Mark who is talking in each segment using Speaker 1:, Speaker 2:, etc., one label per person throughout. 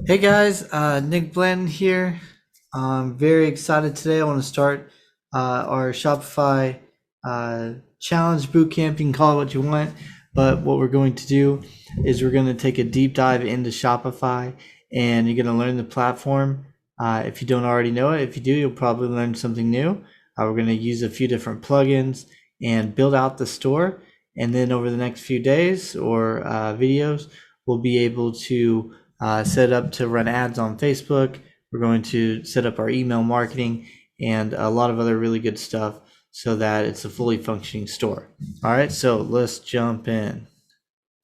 Speaker 1: Hey guys, Nick Blanton here. I'm very excited today. I want to start our Shopify challenge bootcamp. You can call it what you want, but what we're going to do is we're going to take a deep dive into Shopify and you're going to learn the platform. If you don't already know it, if you do, you'll probably learn something new. We're going to use a few different plugins and build out the store. And then over the next few days or videos, we'll be able to set up to run ads on Facebook. We're going to set up our email marketing and a lot of other really good stuff so that it's a fully functioning store. All right, so let's jump in.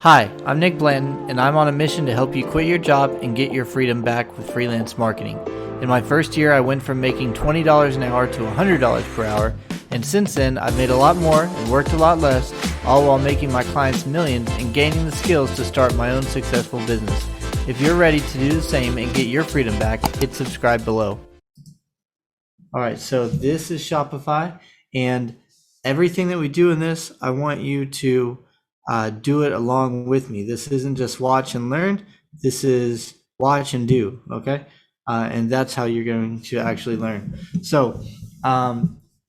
Speaker 1: Hi, I'm Nick Blanton, and I'm on a mission to help you quit your job and get your freedom back with freelance marketing. In my first year, I went from making $20 an hour to $100 per hour, and since then, I've made a lot more and worked a lot less, all while making my clients millions and gaining the skills to start my own successful business. If you're ready to do the same and get your freedom back, hit subscribe below. All right, so this is Shopify, and everything that we do in this, I want you to do it along with me. This isn't just watch and learn. This is watch and do, okay? And that's how you're going to actually learn. So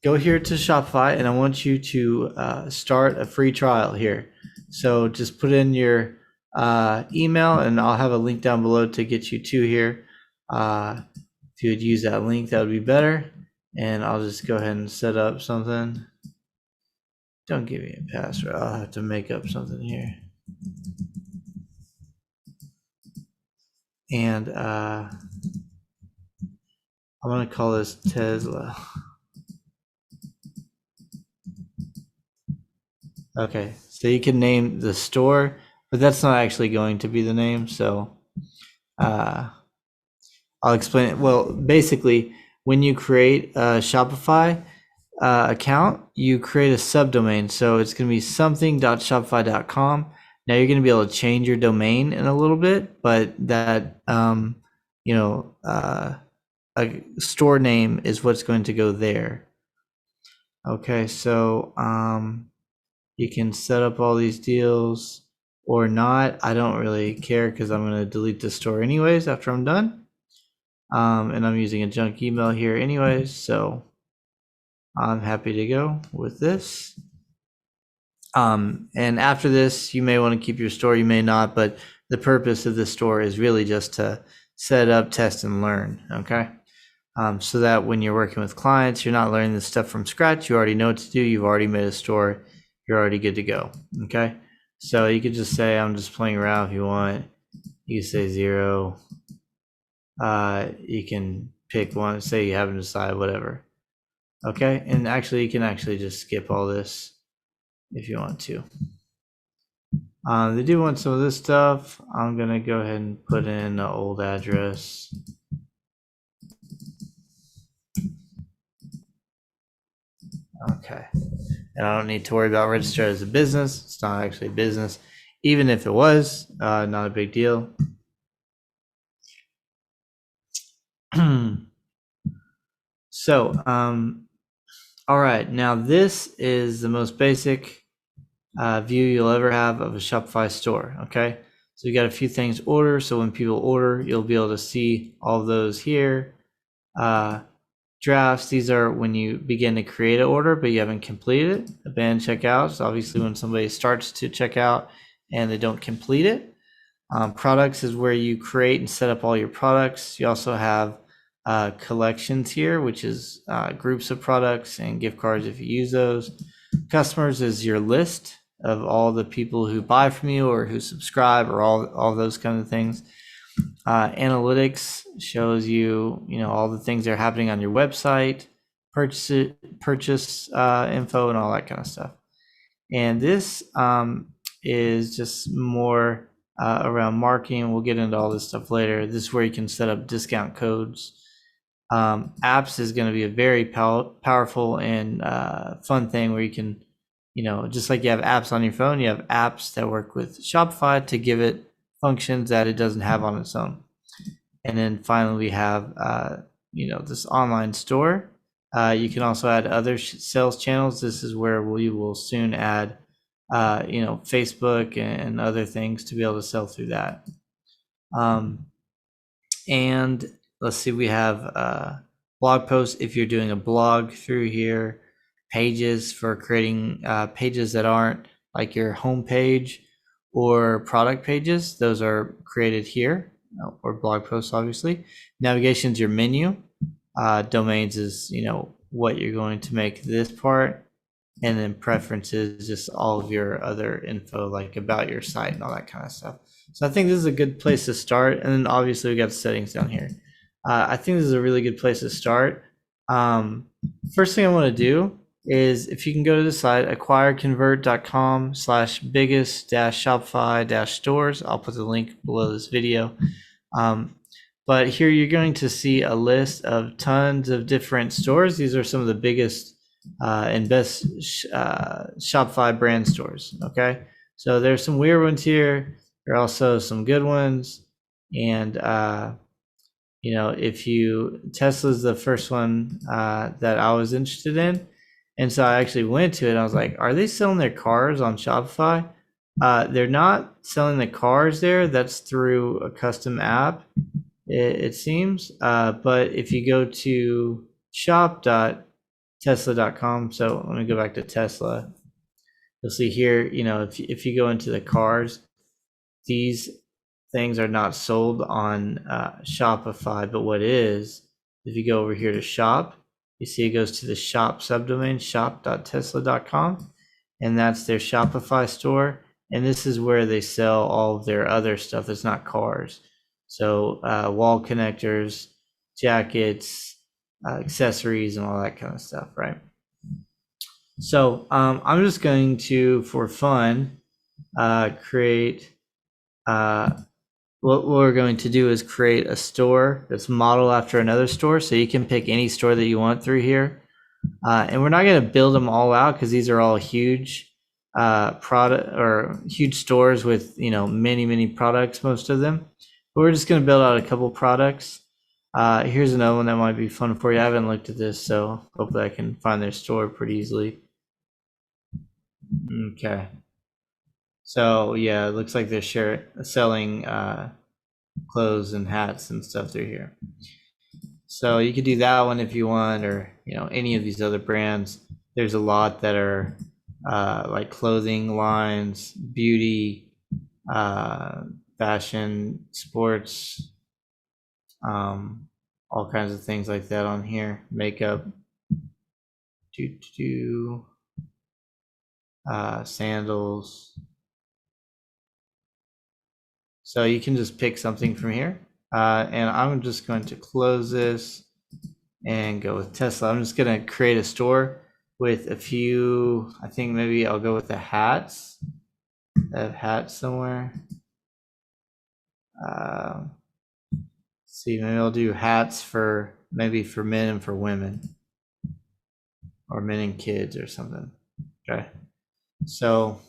Speaker 1: go here to Shopify, and I want you to start a free trial here. So just put in your email, and I'll have a link down below to get you to here. If you would use that link, that would be better. And I'll just go ahead and set up something. Don't give me a password. I'll have to make up something here. And I'm going to call this Tesla. Okay, so you can name the store, but that's not actually going to be the name. So I'll explain it. Well, basically, when you create a Shopify account, you create a subdomain. So it's going to be something.shopify.com. Now you're going to be able to change your domain in a little bit, but that, a store name is what's going to go there. Okay, so you can set up all these deals or not. I don't really care because I'm going to delete the store anyways after I'm done. And I'm using a junk email here anyways, so I'm happy to go with this. And after this, you may want to keep your store, you may not, but the purpose of this store is really just to set up, test, and learn, okay? So that when you're working with clients, you're not learning this stuff from scratch. You already know what to do. You've already made a store. You're already good to go, okay? So you could just say, I'm just playing around if you want. You can say 0. You can pick one, say you haven't decided, whatever. Okay, and actually you can actually just skip all this if you want to. They do want some of this stuff. I'm gonna go ahead and put in the old address. Okay, and I don't need to worry about register as a business. It's not actually a business. Even if it was, not a big deal. So, all right, now this is the most basic view you'll ever have of a Shopify store, okay? So you got a few things order, so when people order, you'll be able to see all of those here. Drafts, these are when you begin to create an order, but you haven't completed it. Abandon checkout, so obviously when somebody starts to check out and they don't complete it. Products is where you create and set up all your products. You also have collections here, which is groups of products and gift cards if you use those. Customers is your list of all the people who buy from you or who subscribe or all those kind of things. Analytics shows you, all the things that are happening on your website, purchase info and all that kind of stuff. And this is just more around marketing. We'll get into all this stuff later. This is where you can set up discount codes. Apps is going to be a very powerful and fun thing where you can, just like you have apps on your phone, you have apps that work with Shopify to give it functions that it doesn't have on its own. And then finally we have, this online store. You can also add other sales channels. This is where we will soon add, Facebook and other things to be able to sell through that. And let's see, we have blog posts if you're doing a blog through here, pages for creating pages that aren't like your home page or product pages. Those are created here, or blog posts, obviously. Navigation is your menu. Domains is, what you're going to make this part. And then preferences, just all of your other info, like about your site and all that kind of stuff. So I think this is a good place to start. And then obviously we got settings down here. I think this is a really good place to start. First thing I want to do is, if you can go to the site, acquireconvert.com/biggest-shopify-stores. I'll put the link below this video. But here you're going to see a list of tons of different stores. These are some of the biggest and best Shopify brand stores. Okay, so there's some weird ones here. There are also some good ones, and Tesla's the first one that I was interested in, and so I actually went to it. And I was like, are they selling their cars on Shopify? They're not selling the cars there. That's through a custom app, it seems. But if you go to shop.tesla.com, so let me go back to Tesla. You'll see here, if you go into the cars, these things are not sold on Shopify, but what is, if you go over here to shop, you see it goes to the shop subdomain, shop.tesla.com, and that's their Shopify store. And this is where they sell all of their other stuff that's not cars. So wall connectors, jackets, accessories, and all that kind of stuff, right? So I'm just going to, for fun, create, what we're going to do is create a store that's modeled after another store. So you can pick any store that you want through here. And we're not going to build them all out because these are all huge product or huge stores with, many products, most of them. But we're just going to build out a couple products. Here's another one that might be fun for you. I haven't looked at this, so hopefully I can find their store pretty easily. Okay. So yeah, it looks like they're selling clothes and hats and stuff through here. So you could do that one if you want, or any of these other brands. There's a lot that are like clothing lines, beauty, fashion, sports, all kinds of things like that on here. Makeup, sandals. So you can just pick something from here. And I'm just going to close this and go with Tesla. I'm just going to create a store with a few, I think maybe I'll go with the hats. I have hats somewhere. See, maybe I'll do hats for men and for women, or men and kids or something. Okay. So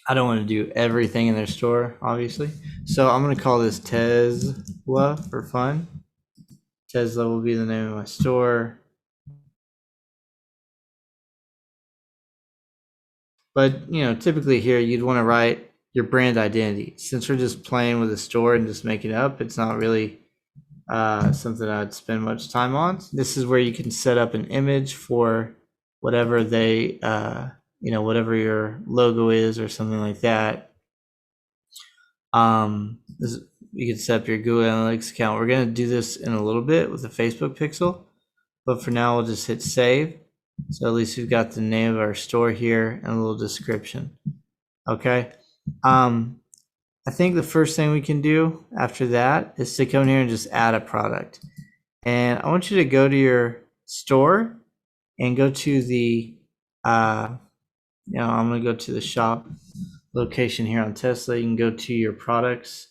Speaker 1: I don't want to do everything in their store, obviously. So I'm going to call this Tesla for fun. Tesla will be the name of my store. But, typically here you'd want to write your brand identity. Since we're just playing with a store and just making it up, it's not really something I'd spend much time on. This is where you can set up an image for whatever they, whatever your logo is or something like that. You can set up your Google Analytics account. We're going to do this in a little bit with the Facebook pixel, but for now we'll just hit save. So at least we've got the name of our store here and a little description. Okay. I think the first thing we can do after that is to come here and just add a product. And I want you to go to your store and go to the, I'm going to go to the shop location here on Tesla. You can go to your products,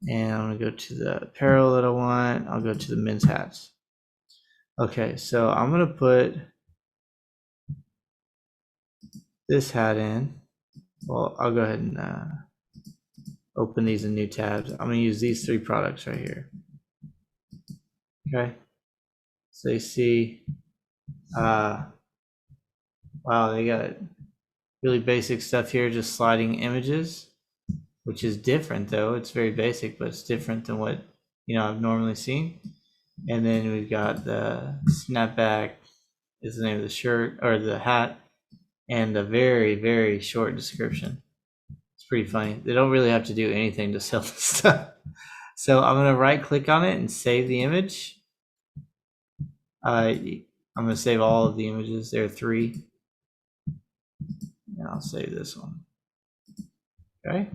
Speaker 1: and I'm going to go to the apparel that I want. I'll go to the men's hats. Okay, so I'm going to put this hat in. Well, I'll go ahead and open these in new tabs. I'm going to use these three products right here. Okay, so you see, wow, they got really basic stuff here, just sliding images, which is different though. It's very basic, but it's different than what I've normally seen. And then we've got the snapback is the name of the shirt or the hat, and a very, very short description. It's pretty funny. They don't really have to do anything to sell this stuff. So I'm going to right click on it and save the image. I'm going to save all of the images. There are 3. And I'll save this one. Okay.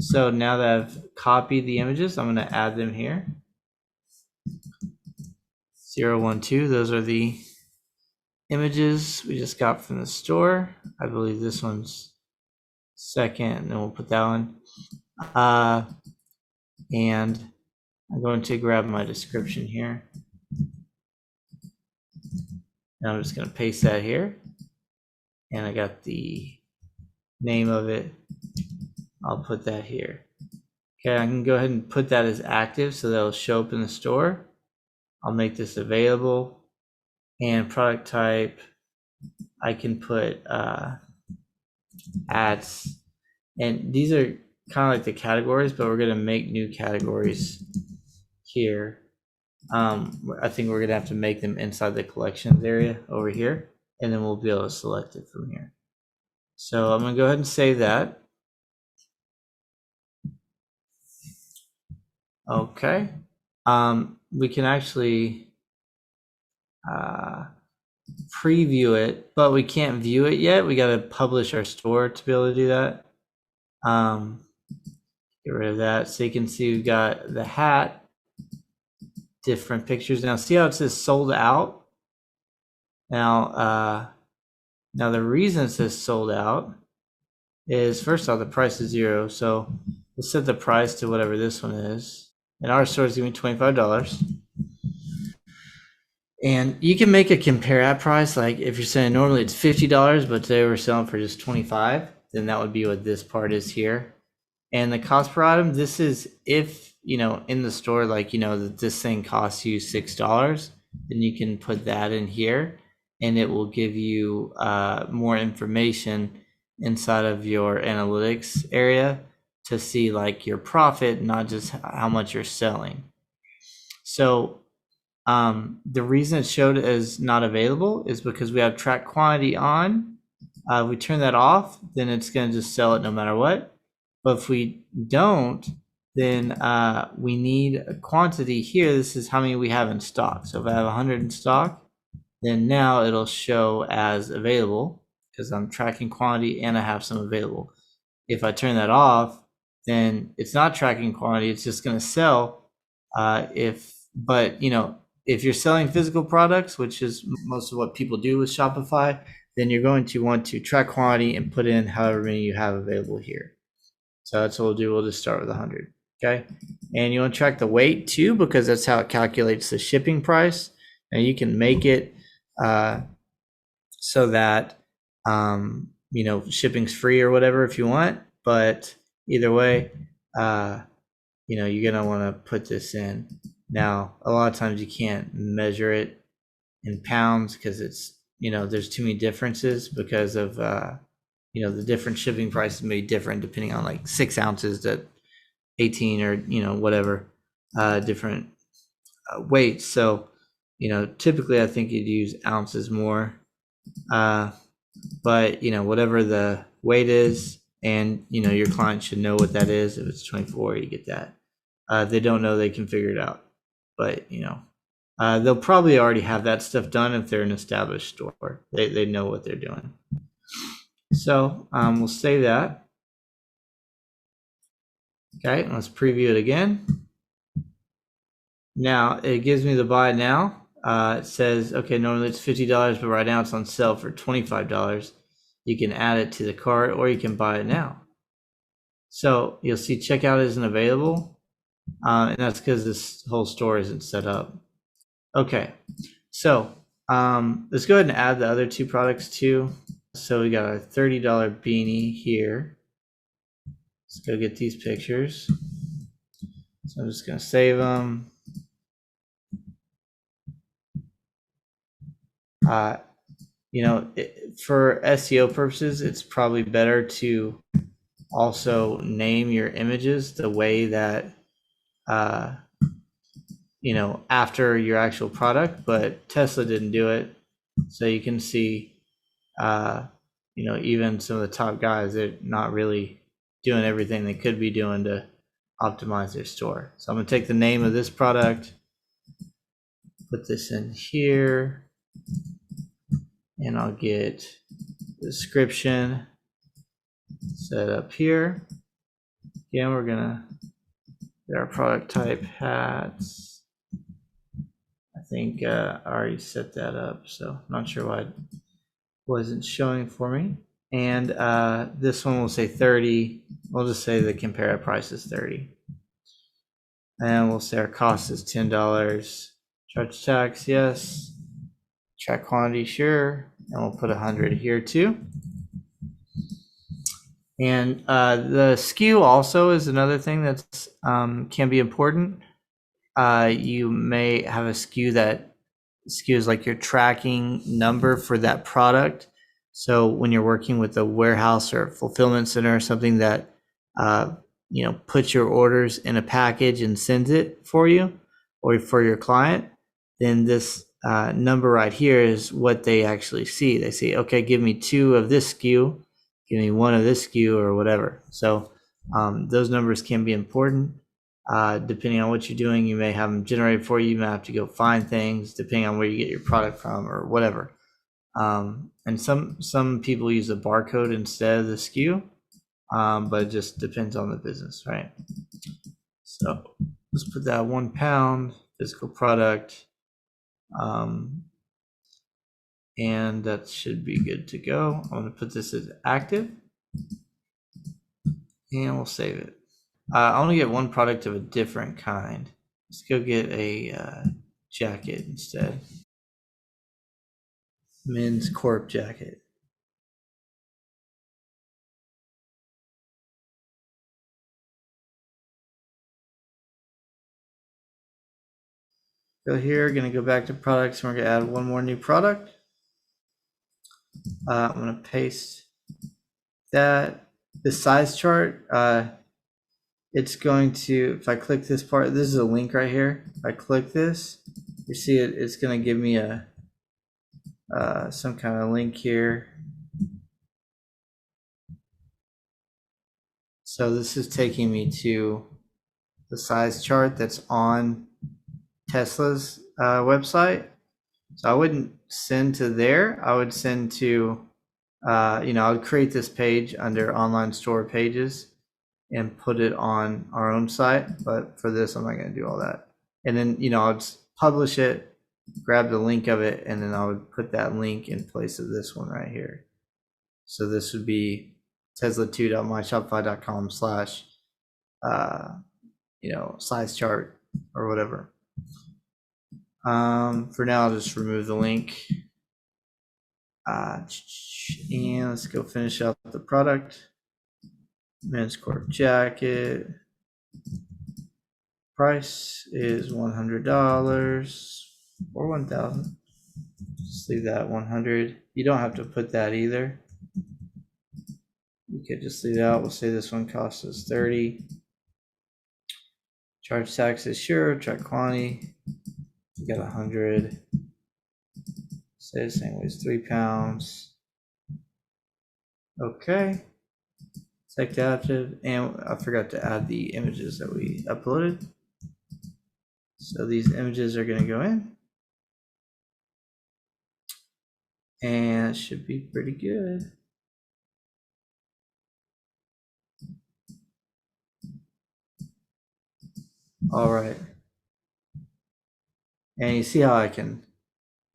Speaker 1: So now that I've copied the images, I'm going to add them here. 0, 1, 2, those are the images we just got from the store. I believe this one's second, and then we'll put that one. And I'm going to grab my description here. And I'm just going to paste that here. And I got the name of it. I'll put that here. Okay, I can go ahead and put that as active so that'll show up in the store. I'll make this available. And product type, I can put ads. And these are kind of like the categories, but we're going to make new categories here. I think we're going to have to make them inside the collections area over here, and then we'll be able to select it from here. So I'm going to go ahead and save that. Okay. We can actually preview it, but we can't view it yet. We got to publish our store to be able to do that. Get rid of that. So you can see we've got the hat, different pictures. Now see how it says sold out? Now the reason it says sold out is, first off, the price is 0. So we'll set the price to whatever this one is. And our store is going to be $25. And you can make a compare at price. Like if you're saying normally it's $50, but today we're selling for just $25, then that would be what this part is here. And the cost per item, this is if, in the store, like, that this thing costs you $6, then you can put that in here and it will give you more information inside of your analytics area to see like your profit, not just how much you're selling. So the reason it showed as not available is because we have track quantity on. We turn that off, then it's going to just sell it no matter what. But if we don't, then we need a quantity here. This is how many we have in stock. So if I have 100 in stock, then now it'll show as available because I'm tracking quantity and I have some available. If I turn that off, then it's not tracking quantity. It's just going to sell. If you're selling physical products, which is most of what people do with Shopify, then you're going to want to track quantity and put in however many you have available here. So that's what we'll do. We'll just start with 100. Okay. And you want to track the weight too, because that's how it calculates the shipping price. And you can make it so that, shipping's free or whatever if you want. But either way, you're going to want to put this in. Now, a lot of times you can't measure it in pounds because it's, there's too many differences because of, the different shipping prices may be different depending on like 6 ounces to 18 or, whatever, different weights. So, typically I think you'd use ounces more, but, whatever the weight is and, your client should know what that is. If it's 24, you get that. If they don't know, they can figure it out. But, they'll probably already have that stuff done if they're an established store. They know what they're doing. So we'll save that. Okay, let's preview it again. Now it gives me the buy now. It says, okay, normally it's $50, but right now it's on sale for $25. You can add it to the cart or you can buy it now. So you'll see checkout isn't available. And that's because this whole store isn't set up. Okay, so let's go ahead and add the other 2 products too. So we got our $30 beanie here. Let's go get these pictures. So I'm just going to save them. For SEO purposes, it's probably better to also name your images the way that after your actual product, but Tesla didn't do it. So you can see, even some of the top guys, they're not really doing everything they could be doing to optimize their store. So I'm going to take the name of this product, put this in here, and I'll get the description set up here. Again, we're going to get our product type hats. I think I already set that up, so I'm not sure why it wasn't showing for me. And this one will say 30. We'll just say the compare price is 30. And we'll say our cost is $10. Charge tax, yes. Track quantity, sure. And we'll put 100 here too. And the SKU also is another thing that's can be important. You may have a SKU that SKUs like your tracking number for that product. So when you're working with a warehouse or fulfillment center or something that puts your orders in a package and sends it for you or for your client, then this number right here is what they actually see. They say, okay, give me 2 of this SKU, give me 1 of this SKU or whatever. So those numbers can be important. Depending on what you're doing, you may have them generated for you. You may have to go find things depending on where you get your product from or whatever. And some people use a barcode instead of the SKU, but it just depends on the business, right? So let's put that 1 pound physical product, and that should be good to go. I'm going to put this as active, and we'll save it. I want to get one product of a different kind. Let's go get a jacket instead. Men's corp jacket. Go here, gonna go back to products, and we're gonna add one more new product. I'm gonna paste that. The size chart, it's going to, if I click this part, this is a link right here. If I click this, you see it, it's gonna give me a some kind of link here. So this is taking me to the size chart that's on Tesla's website. So I wouldn't send to there. I would send to, I would create this page under online store pages and put it on our own site. But for this, I'm not going to do all that. And then, I'll just publish it, grab the link of it, and then I would put that link in place of this one right here. So this would be tesla2.myshopify.com/ size chart or whatever. For now, I'll just remove the link. And let's go finish up the product. Men's corp jacket. Price is $100 or $1,000. Just leave that 100. You don't have to put that either. You could just leave it out. We'll say this one costs us 30. Charge taxes, sure. Track quantity. You got 100. Say the same weighs 3 pounds. Okay. Select active, and I forgot to add the images that we uploaded. So these images are going to go in, and it should be pretty good. All right. And you see how I can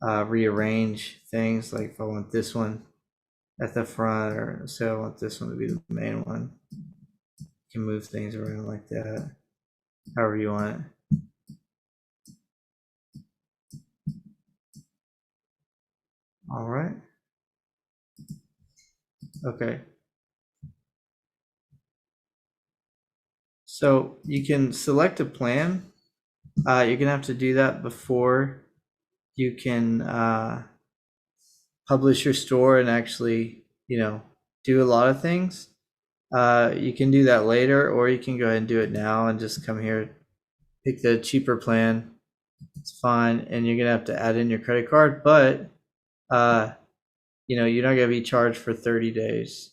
Speaker 1: rearrange things, like if I want this one at the front, or say I want this one to be the main one. You can move things around like that, however you want it. All right. Okay. So you can select a plan. You're gonna have to do that before you can publish your store and actually, do a lot of things. You can do that later, or you can go ahead and do it now and just come here, pick the cheaper plan, It's fine, and you're gonna have to add in your credit card, but you're not gonna be charged for 30 days.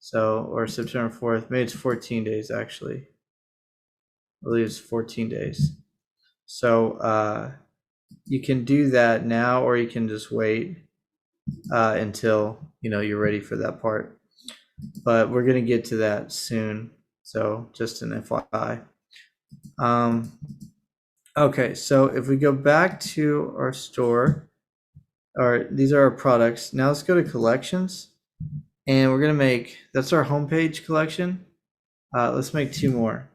Speaker 1: So, or September 4th, maybe it's 14 days actually. I believe it's 14 days. So you can do that now, or you can just wait until you're ready for that part. But we're gonna get to that soon. So just an FYI. Okay, so if we go back to our store, these are our products. Now let's go to collections, and we're gonna that's our homepage collection. Let's make 2 more.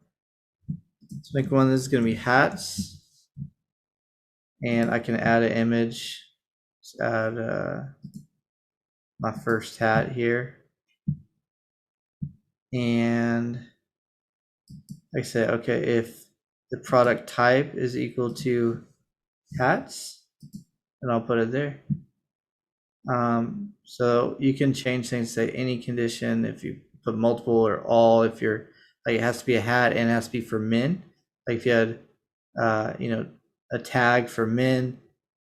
Speaker 1: Let's make one that's gonna be hats, and I can add an image. Let's add my first hat here, and I say, okay, if the product type is equal to hats, and I'll put it there. So you can change things, say any condition, if you put multiple or all, if you're like, it has to be a hat and it has to be for men. Like if you had, a tag for men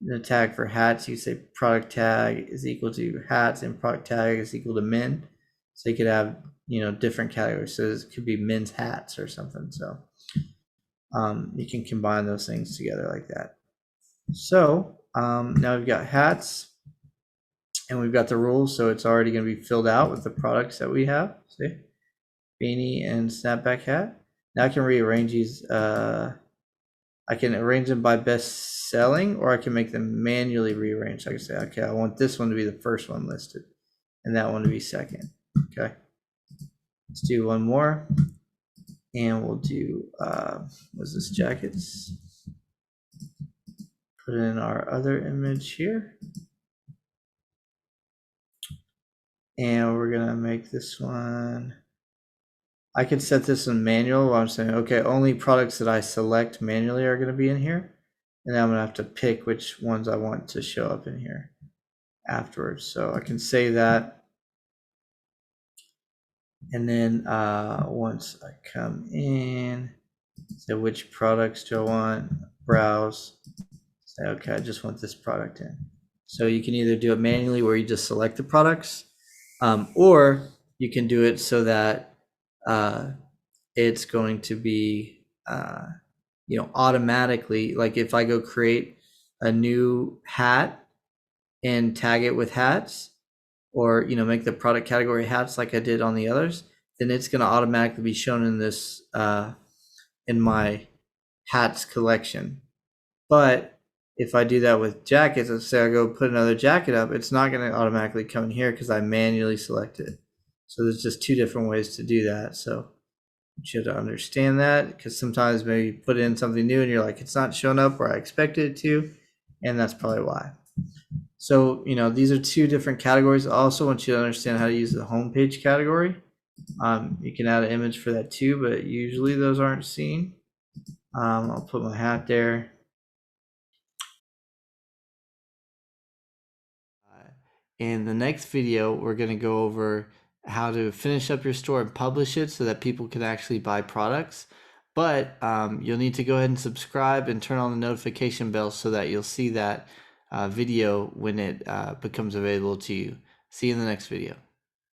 Speaker 1: and a tag for hats, you say product tag is equal to hats and product tag is equal to men. So you could have, different categories. So it could be men's hats or something. So you can combine those things together like that. So now we've got hats, and we've got the rules, so it's already going to be filled out with the products that we have. See, beanie and snapback hat. Now I can rearrange these. I can arrange them by best selling, or I can make them manually rearranged. I can say, okay, I want this one to be the first one listed, and that one to be second. Okay, let's do one more, and we'll do what's this, jackets. Put in our other image here. And we're gonna make this one. I can set this in manual. I'm saying, okay, only products that I select manually are gonna be in here. And then I'm gonna have to pick which ones I want to show up in here afterwards. So I can say that. And then once I come in, say which products do I want, browse, say, okay, I just want this product in. So you can either do it manually where you just select the products, or you can do it so that it's going to be automatically, like if I go create a new hat and tag it with hats, or make the product category hats like I did on the others, then it's going to automatically be shown in this in my hats collection. But if I do that with jackets, let's say I go put another jacket up, it's not going to automatically come in here because I manually select it. So there's just 2 different ways to do that. So you have to understand that, because sometimes maybe you put in something new and you're like, it's not showing up where I expected it to, and that's probably why. So these are 2 different categories. I also want you to understand how to use the homepage category. You can add an image for that too, but usually those aren't seen. I'll put my hat there. In the next video, we're going to go over how to finish up your store and publish it so that people can actually buy products. But you'll need to go ahead and subscribe and turn on the notification bell so that you'll see that video when it becomes available to you. See you in the next video.